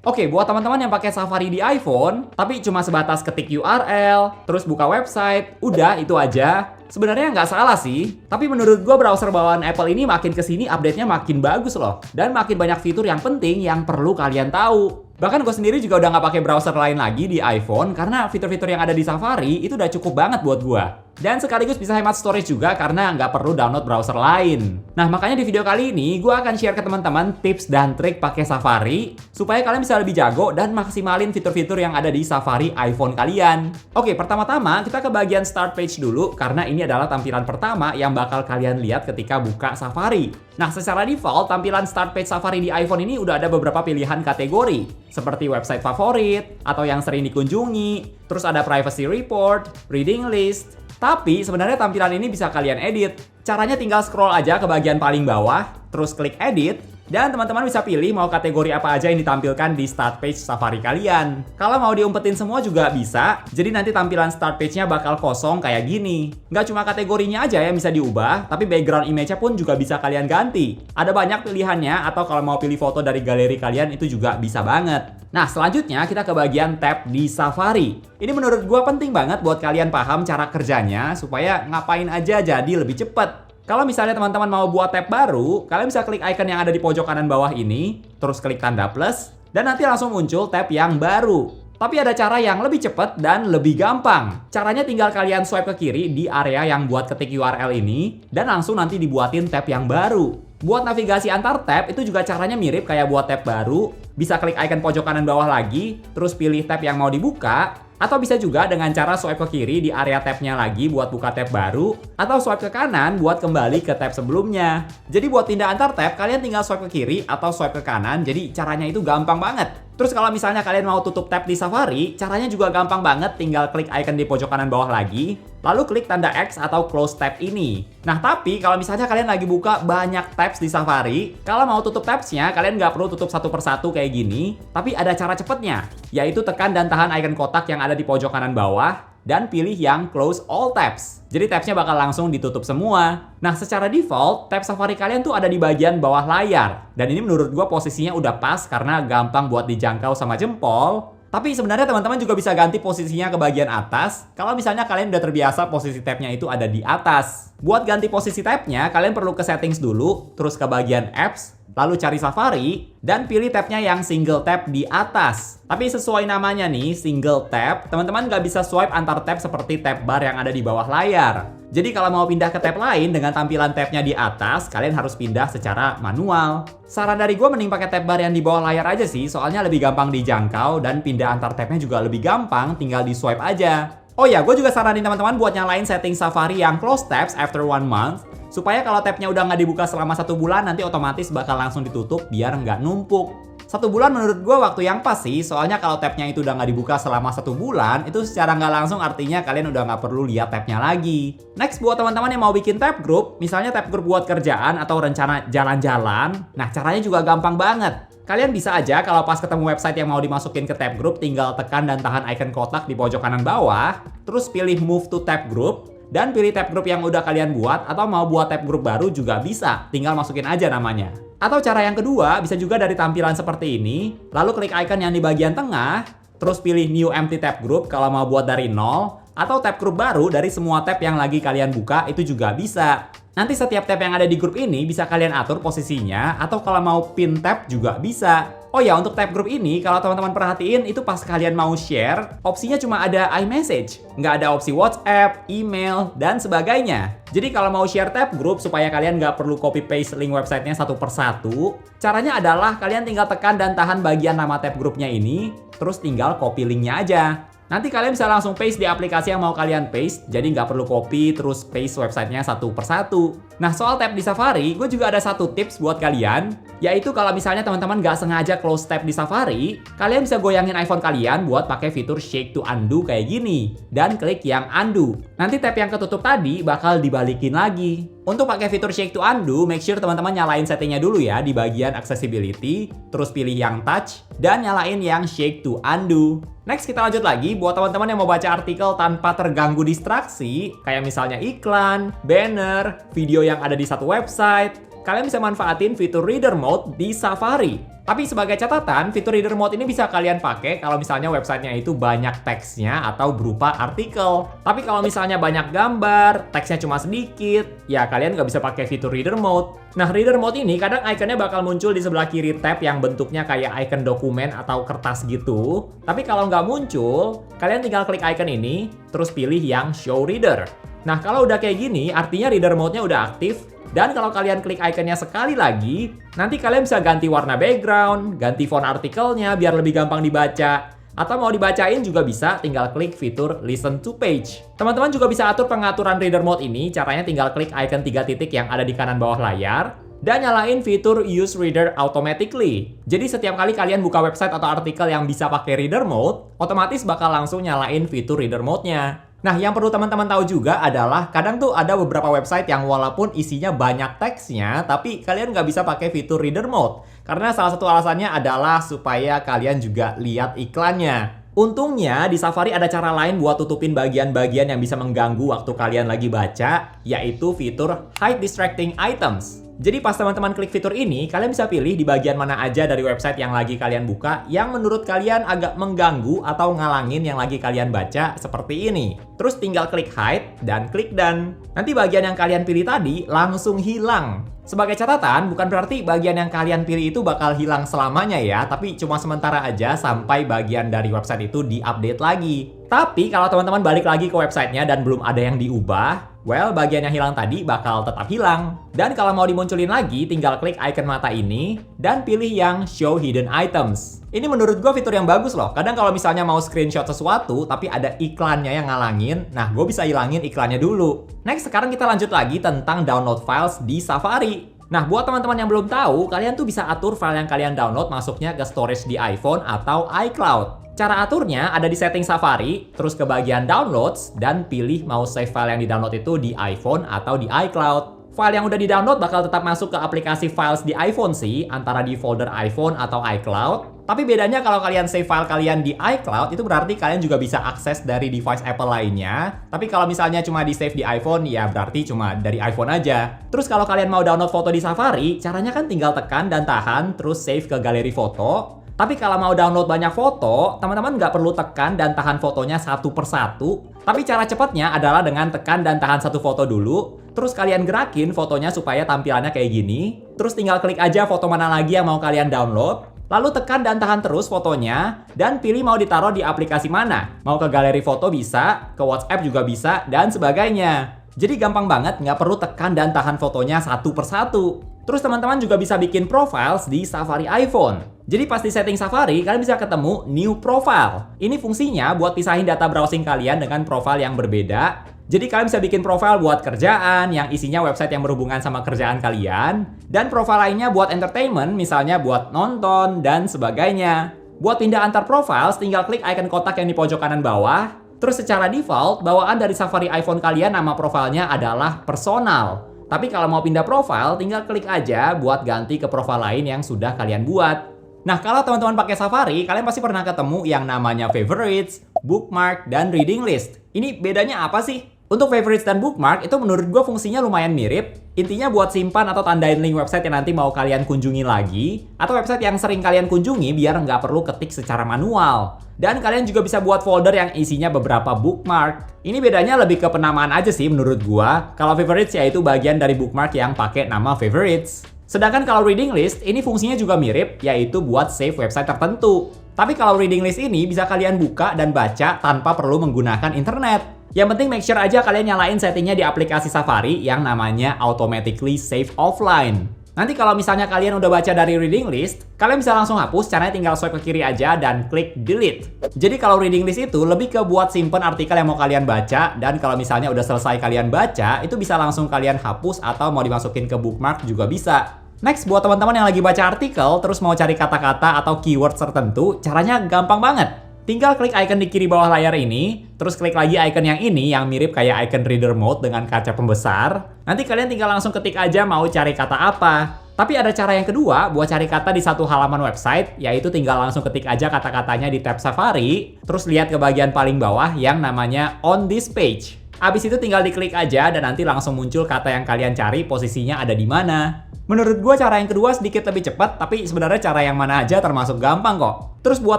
Oke, buat teman-teman yang pakai Safari di iPhone, tapi cuma sebatas ketik URL, terus buka website, udah itu aja. Sebenarnya nggak salah sih, tapi menurut gua browser bawaan Apple ini makin kesini update-nya makin bagus loh. Dan makin banyak fitur yang penting yang perlu kalian tahu. Bahkan gue sendiri juga udah nggak pakai browser lain lagi di iPhone karena fitur-fitur yang ada di Safari itu udah cukup banget buat gua. Dan sekaligus bisa hemat storage juga karena nggak perlu download browser lain. Nah, makanya di video kali ini gue akan share ke teman-teman tips dan trik pakai Safari supaya kalian bisa lebih jago dan maksimalin fitur-fitur yang ada di Safari iPhone kalian. Oke, pertama-tama kita ke bagian start page dulu karena ini adalah tampilan pertama yang bakal kalian lihat ketika buka Safari. Nah, secara default tampilan start page Safari di iPhone ini udah ada beberapa pilihan kategori seperti website favorit atau yang sering dikunjungi, terus ada privacy report, reading list. Tapi sebenarnya tampilan ini bisa kalian edit. Caranya tinggal scroll aja ke bagian paling bawah, terus klik edit, dan teman-teman bisa pilih mau kategori apa aja yang ditampilkan di start page Safari kalian. Kalau mau diumpetin semua juga bisa, jadi nanti tampilan start page-nya bakal kosong kayak gini. Nggak cuma kategorinya aja yang bisa diubah, tapi background image-nya pun juga bisa kalian ganti. Ada banyak pilihannya, atau kalau mau pilih foto dari galeri kalian itu juga bisa banget. Nah, selanjutnya kita ke bagian tab di Safari. Ini menurut gua penting banget buat kalian paham cara kerjanya supaya ngapain aja jadi lebih cepat. Kalau misalnya teman-teman mau buat tab baru, kalian bisa klik icon yang ada di pojok kanan bawah ini, terus klik tanda plus, dan nanti langsung muncul tab yang baru. Tapi ada cara yang lebih cepat dan lebih gampang. Caranya tinggal kalian swipe ke kiri di area yang buat ketik URL ini, dan langsung nanti dibuatin tab yang baru. Buat navigasi antar tab itu juga caranya mirip kayak buat tab baru. Bisa klik icon pojok kanan bawah lagi, terus pilih tab yang mau dibuka. Atau bisa juga dengan cara swipe ke kiri di area tabnya lagi buat buka tab baru, atau swipe ke kanan buat kembali ke tab sebelumnya. Jadi buat pindah antar tab, kalian tinggal swipe ke kiri atau swipe ke kanan, jadi caranya itu gampang banget. Terus kalau misalnya kalian mau tutup tab di Safari, caranya juga gampang banget, tinggal klik icon di pojok kanan bawah lagi, lalu klik tanda X atau close tab ini. Nah, tapi kalau misalnya kalian lagi buka banyak tabs di Safari, kalau mau tutup tabsnya, kalian nggak perlu tutup satu persatu kayak gini, tapi ada cara cepetnya, yaitu tekan dan tahan icon kotak yang ada di pojok kanan bawah, dan pilih yang close all tabs. Jadi tabsnya bakal langsung ditutup semua. Nah, secara default, tab Safari kalian tuh ada di bagian bawah layar. Dan ini menurut gua posisinya udah pas karena gampang buat dijangkau sama jempol. Tapi sebenarnya teman-teman juga bisa ganti posisinya ke bagian atas kalau misalnya kalian udah terbiasa posisi tabnya itu ada di atas. Buat ganti posisi tabnya, kalian perlu ke settings dulu, terus ke bagian apps, lalu cari Safari, dan pilih tabnya yang single tab di atas. Tapi sesuai namanya nih, single tab, teman-teman nggak bisa swipe antar tab seperti tab bar yang ada di bawah layar. Jadi kalau mau pindah ke tab lain dengan tampilan tabnya di atas, kalian harus pindah secara manual. Saran dari gue mending pakai tab bar yang di bawah layar aja sih, soalnya lebih gampang dijangkau dan pindah antar tabnya juga lebih gampang, tinggal di swipe aja. Oh ya, gue juga saranin teman-teman buat nyalain setting Safari yang close tabs after 1 month, supaya kalau tabnya udah nggak dibuka selama 1 bulan, nanti otomatis bakal langsung ditutup biar nggak numpuk. 1 bulan menurut gue waktu yang pas sih, soalnya kalau tabnya itu udah nggak dibuka selama 1 bulan, itu secara nggak langsung artinya kalian udah nggak perlu lihat tabnya lagi. Next, buat teman-teman yang mau bikin tab group, misalnya tab group buat kerjaan atau rencana jalan-jalan, nah caranya juga gampang banget. Kalian bisa aja kalau pas ketemu website yang mau dimasukin ke tab group, tinggal tekan dan tahan icon kotak di pojok kanan bawah, terus pilih move to tab group, dan pilih tab group yang udah kalian buat, atau mau buat tab group baru juga bisa, tinggal masukin aja namanya. Atau cara yang kedua, bisa juga dari tampilan seperti ini, lalu klik icon yang di bagian tengah, terus pilih new empty tab group kalau mau buat dari nol, atau tab group baru dari semua tab yang lagi kalian buka itu juga bisa. Nanti setiap tab yang ada di grup ini bisa kalian atur posisinya, atau kalau mau pin tab juga bisa. Oh ya, untuk tab group ini, kalau teman-teman perhatiin, itu pas kalian mau share, opsinya cuma ada iMessage. Nggak ada opsi WhatsApp, email, dan sebagainya. Jadi kalau mau share tab group supaya kalian nggak perlu copy-paste link websitenya satu persatu, caranya adalah kalian tinggal tekan dan tahan bagian nama tab grupnya ini, terus tinggal copy linknya aja. Nanti kalian bisa langsung paste di aplikasi yang mau kalian paste, jadi nggak perlu copy terus paste websitenya satu persatu. Nah, soal tab di Safari, gue juga ada satu tips buat kalian, yaitu kalau misalnya teman-teman nggak sengaja close tab di Safari, kalian bisa goyangin iPhone kalian buat pakai fitur shake to undo kayak gini, dan klik yang undo. Nanti tab yang ketutup tadi bakal dibalikin lagi. Untuk pakai fitur shake to undo, make sure teman-teman nyalain settingnya dulu ya di bagian accessibility, terus pilih yang touch, dan nyalain yang shake to undo. Next, kita lanjut lagi buat teman-teman yang mau baca artikel tanpa terganggu distraksi, kayak misalnya iklan, banner, video yang ada di satu website, kalian bisa manfaatin fitur Reader Mode di Safari. Tapi sebagai catatan, fitur Reader Mode ini bisa kalian pakai kalau misalnya websitenya itu banyak teksnya atau berupa artikel. Tapi kalau misalnya banyak gambar, teksnya cuma sedikit, ya kalian nggak bisa pakai fitur Reader Mode. Nah, Reader Mode ini kadang ikonnya bakal muncul di sebelah kiri tab yang bentuknya kayak icon dokumen atau kertas gitu. Tapi kalau nggak muncul, kalian tinggal klik icon ini, terus pilih yang Show Reader. Nah, kalau udah kayak gini, artinya Reader Mode-nya udah aktif. Dan kalau kalian klik ikonnya sekali lagi, nanti kalian bisa ganti warna background, ganti font artikelnya biar lebih gampang dibaca. Atau mau dibacain juga bisa, tinggal klik fitur Listen to Page. Teman-teman juga bisa atur pengaturan Reader Mode ini, caranya tinggal klik icon 3 titik yang ada di kanan bawah layar, dan nyalain fitur Use Reader Automatically. Jadi setiap kali kalian buka website atau artikel yang bisa pakai Reader Mode, otomatis bakal langsung nyalain fitur Reader Mode-nya. Nah, yang perlu teman-teman tahu juga adalah kadang tuh ada beberapa website yang walaupun isinya banyak teksnya, tapi kalian nggak bisa pakai fitur Reader Mode. Karena salah satu alasannya adalah supaya kalian juga lihat iklannya. Untungnya di Safari ada cara lain buat tutupin bagian-bagian yang bisa mengganggu waktu kalian lagi baca, yaitu fitur Hide Distracting Items. Jadi pas teman-teman klik fitur ini, kalian bisa pilih di bagian mana aja dari website yang lagi kalian buka yang menurut kalian agak mengganggu atau ngalangin yang lagi kalian baca seperti ini. Terus tinggal klik hide dan klik done. Nanti bagian yang kalian pilih tadi langsung hilang. Sebagai catatan, bukan berarti bagian yang kalian pilih itu bakal hilang selamanya ya, tapi cuma sementara aja sampai bagian dari website itu diupdate lagi. Tapi kalau teman-teman balik lagi ke websitenya dan belum ada yang diubah, well, bagian yang hilang tadi bakal tetap hilang. Dan kalau mau dimunculin lagi, tinggal klik icon mata ini dan pilih yang Show Hidden Items. Ini menurut gue fitur yang bagus loh. Kadang kalau misalnya mau screenshot sesuatu, tapi ada iklannya yang ngalangin, nah gue bisa hilangin iklannya dulu. Next, sekarang kita lanjut lagi tentang download files di Safari. Nah, buat teman-teman yang belum tahu, kalian tuh bisa atur file yang kalian download masuknya ke storage di iPhone atau iCloud. Cara aturnya ada di setting Safari, terus ke bagian Downloads, dan pilih mau save file yang di-download itu di iPhone atau di iCloud. File yang udah di-download bakal tetap masuk ke aplikasi Files di iPhone sih, antara di folder iPhone atau iCloud. Tapi bedanya kalau kalian save file kalian di iCloud, itu berarti kalian juga bisa akses dari device Apple lainnya. Tapi kalau misalnya cuma di-save di iPhone, ya berarti cuma dari iPhone aja. Terus kalau kalian mau download foto di Safari, caranya kan tinggal tekan dan tahan, terus save ke galeri foto. Tapi kalau mau download banyak foto, teman-teman nggak perlu tekan dan tahan fotonya satu persatu. Tapi cara cepatnya adalah dengan tekan dan tahan satu foto dulu, terus kalian gerakin fotonya supaya tampilannya kayak gini. Terus tinggal klik aja foto mana lagi yang mau kalian download. Lalu tekan dan tahan terus fotonya, dan pilih mau ditaruh di aplikasi mana. Mau ke galeri foto bisa, ke WhatsApp juga bisa, dan sebagainya. Jadi gampang banget, nggak perlu tekan dan tahan fotonya satu persatu. Terus teman-teman juga bisa bikin profiles di Safari iPhone. Jadi pas di setting Safari, kalian bisa ketemu New Profile. Ini fungsinya buat pisahin data browsing kalian dengan profile yang berbeda. Jadi kalian bisa bikin profile buat kerjaan, yang isinya website yang berhubungan sama kerjaan kalian. Dan profile lainnya buat entertainment, misalnya buat nonton, dan sebagainya. Buat pindah antar profiles, tinggal klik icon kotak yang di pojok kanan bawah. Terus secara default, bawaan dari Safari iPhone kalian nama profilnya adalah personal. Tapi kalau mau pindah profile, tinggal klik aja buat ganti ke profile lain yang sudah kalian buat. Nah, kalau teman-teman pakai Safari, kalian pasti pernah ketemu yang namanya favorites, bookmark, dan reading list. Ini bedanya apa sih? Untuk favorites dan bookmark, itu menurut gue fungsinya lumayan mirip. Intinya buat simpan atau tandain link website yang nanti mau kalian kunjungi lagi, atau website yang sering kalian kunjungi biar nggak perlu ketik secara manual. Dan kalian juga bisa buat folder yang isinya beberapa bookmark. Ini bedanya lebih ke penamaan aja sih menurut gua. Kalau favorites yaitu bagian dari bookmark yang pakai nama favorites. Sedangkan kalau reading list, ini fungsinya juga mirip, yaitu buat save website tertentu. Tapi kalau reading list ini bisa kalian buka dan baca tanpa perlu menggunakan internet. Yang penting make sure aja kalian nyalain settingnya di aplikasi Safari yang namanya Automatically Save Offline. Nanti kalau misalnya kalian udah baca dari reading list, kalian bisa langsung hapus, caranya tinggal swipe ke kiri aja dan klik delete. Jadi kalau reading list itu lebih ke buat simpen artikel yang mau kalian baca, dan kalau misalnya udah selesai kalian baca, itu bisa langsung kalian hapus atau mau dimasukin ke bookmark juga bisa. Next, buat teman-teman yang lagi baca artikel, terus mau cari kata-kata atau keyword tertentu, caranya gampang banget. Tinggal klik icon di kiri bawah layar ini, terus klik lagi icon yang ini yang mirip kayak icon reader mode dengan kaca pembesar. Nanti kalian tinggal langsung ketik aja mau cari kata apa. Tapi ada cara yang kedua buat cari kata di satu halaman website, yaitu tinggal langsung ketik aja kata-katanya di tab Safari, terus lihat ke bagian paling bawah yang namanya On This Page. Abis itu tinggal diklik aja dan nanti langsung muncul kata yang kalian cari posisinya ada di mana. Menurut gue cara yang kedua sedikit lebih cepat, tapi sebenarnya cara yang mana aja termasuk gampang kok. Terus buat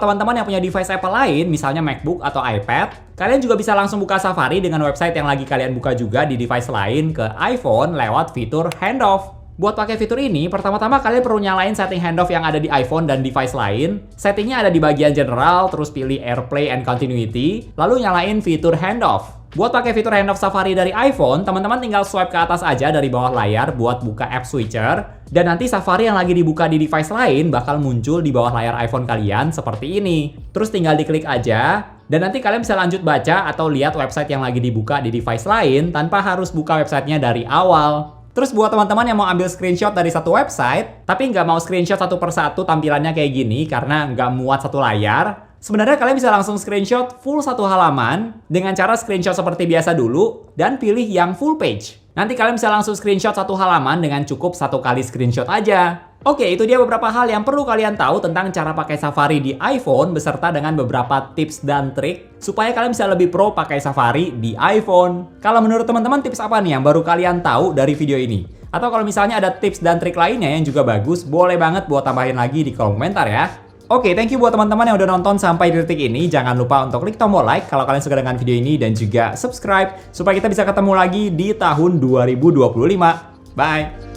teman-teman yang punya device Apple lain, misalnya MacBook atau iPad, kalian juga bisa langsung buka Safari dengan website yang lagi kalian buka juga di device lain ke iPhone lewat fitur handoff. Buat pakai fitur ini, pertama-tama kalian perlu nyalain setting handoff yang ada di iPhone dan device lain. Settingnya ada di bagian general, terus pilih AirPlay and Continuity, lalu nyalain fitur handoff. Buat pakai fitur handoff Safari dari iPhone, teman-teman tinggal swipe ke atas aja dari bawah layar buat buka app switcher, dan nanti Safari yang lagi dibuka di device lain bakal muncul di bawah layar iPhone kalian seperti ini. Terus tinggal diklik aja, dan nanti kalian bisa lanjut baca atau lihat website yang lagi dibuka di device lain tanpa harus buka websitenya dari awal. Terus buat teman-teman yang mau ambil screenshot dari satu website, tapi nggak mau screenshot satu persatu tampilannya kayak gini karena nggak muat satu layar, sebenarnya kalian bisa langsung screenshot full satu halaman dengan cara screenshot seperti biasa dulu dan pilih yang full page. Nanti kalian bisa langsung screenshot satu halaman dengan cukup satu kali screenshot aja. Oke, itu dia beberapa hal yang perlu kalian tahu tentang cara pakai Safari di iPhone beserta dengan beberapa tips dan trik supaya kalian bisa lebih pro pakai Safari di iPhone. Kalau menurut teman-teman tips apa nih yang baru kalian tahu dari video ini? Atau kalau misalnya ada tips dan trik lainnya yang juga bagus, boleh banget buat tambahin lagi di kolom komentar ya. Oke, thank you buat teman-teman yang udah nonton sampai di detik ini. Jangan lupa untuk klik tombol like kalau kalian suka dengan video ini dan juga subscribe supaya kita bisa ketemu lagi di tahun 2025. Bye!